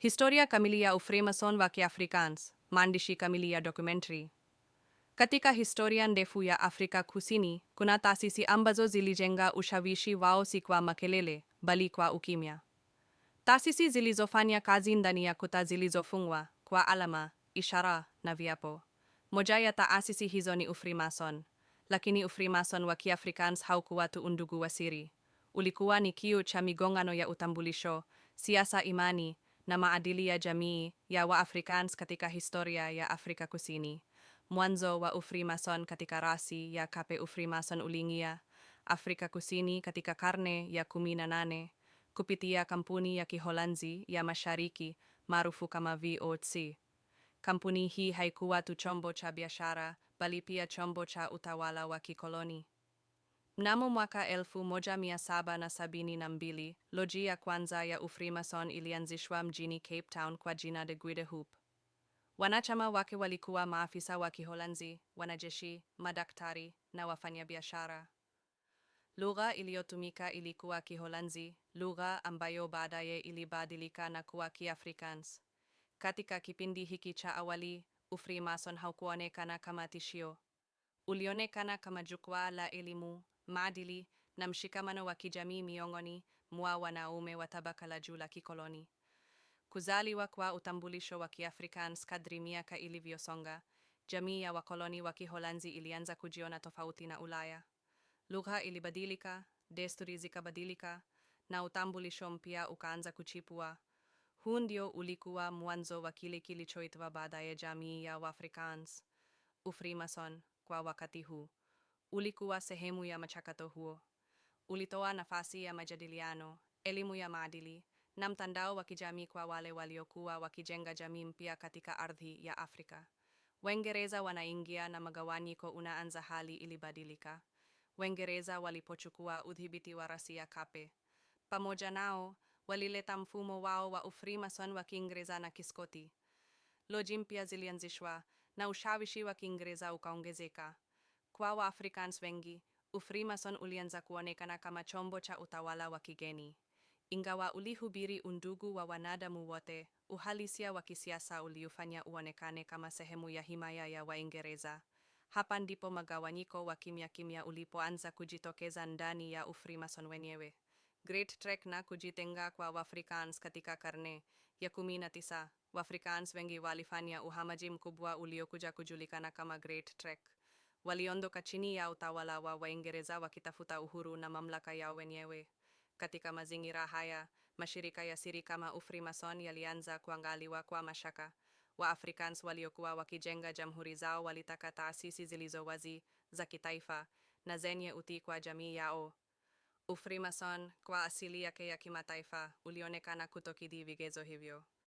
Historia kamili ya Ufrimason wa Kiafrikaans, maandishi kamili ya documentary. Katika historia ndefu ya Afrika Kusini, kuna taasisi ambazo zilijenga ushawishi wao si kwa makelele, bali kwa ukimya. Taasisi zilizofanya kazi ndani ya kuta zilizofungwa, kwa alama, ishara na viapo. Moja ya taasisi hizo ni Ufrimason, lakini Ufrimason wa Kiafrikaans haukuwa tu undugu wa siri. Ulikuwa ni kiu cha migongano ya utambulisho, siasa, imani na maadili ya jamii ya Waafrikaans katika historia ya Afrika Kusini. Mwanzo wa Ufrimason katika rasi ya Kape. Ufrimason uliingia Afrika Kusini katika karne ya 18 kupitia kampuni ya Kiholanzi ya Mashariki maarufu kama VOC. Kampuni hii haikuwa tu chombo cha biashara, bali pia chombo cha utawala wa kikoloni. Mnamo mwaka 1772, loji ya kwanza ya Ufrimason ilianzishwa mjini Cape Town kwa jina de Guide Hoop. Wanachama wake walikuwa maafisa wa Kiholanzi, wanajeshi, madaktari na wafanyabiashara. Lugha iliyotumika ilikuwa Kiholanzi, lugha ambayo baadaye ilibadilika na kuwa Kiafrikaans. Katika kipindi hiki cha awali, Ufrimason haukuonekana kama tishio. Ulionekana kama jukwaa la elimu, maadili na mshikamano wa kijamii miongoni mwa wanaume wa tabaka la juu la kikoloni. Kuzaliwa kwa utambulisho wa Kiafrikaans. Kadri miaka ilivyosonga, jamii ya wakoloni wa Kiholanzi ilianza kujiona tofauti na Ulaya. Lugha ilibadilika, desturi zikabadilika, na utambulisho mpya ukaanza kuchipua. Huu ndio ulikuwa mwanzo wa kile kilichoitwa baadaye jamii ya Waafrikaans. Ufrimason kwa wakati huu ulikuwa sehemu ya mchakato huo. Ulitoa nafasi ya majadiliano, elimu ya maadili na mtandao wa kijamii kwa wale waliokuwa wakijenga jamii mpya katika ardhi ya Afrika. Waingereza wanaingia na magawanyiko unaanza. Hali ilibadilika. Waingereza walipochukua udhibiti wa rasi ya Kape, pamoja nao walileta mfumo wao wa Ufrimason wa Kiingereza na Kiskoti. Loji mpya zilianzishwa na ushawishi wa Kiingereza ukaongezeka. Kwa Waafrikaans wengi, Ufrimason ulianza kuonekana kama chombo cha utawala wa kigeni. Ingawa ulihubiri undugu wa wanadamu wote, uhalisia wa kisiasa uliufanya uonekane kama sehemu ya himaya ya Waingereza. Hapa ndipo magawanyiko wa kimya kimya ulipoanza kujitokeza ndani ya Ufrimason wenyewe. Great Trek na kujitenga kwa Waafrikaans. Katika karne ya 19, Waafrikaans wengi walifanya uhamaji mkubwa uliokuja kujulikana kama Great Trek. Waliondoka chini ya utawala wa Waingereza wakitafuta uhuru na mamlaka yao wenyewe. Katika mazingira haya, mashirika ya siri kama Ufrimason yalianza kuangaliwa kwa mashaka. Waafrikaans waliokuwa wakijenga jamhuri zao walitaka taasisi zilizo wazi, za kitaifa na zenye utii kwa jamii yao. Ufrimason kwa asili yake ya kimataifa ulionekana kutokidhi vigezo hivyo.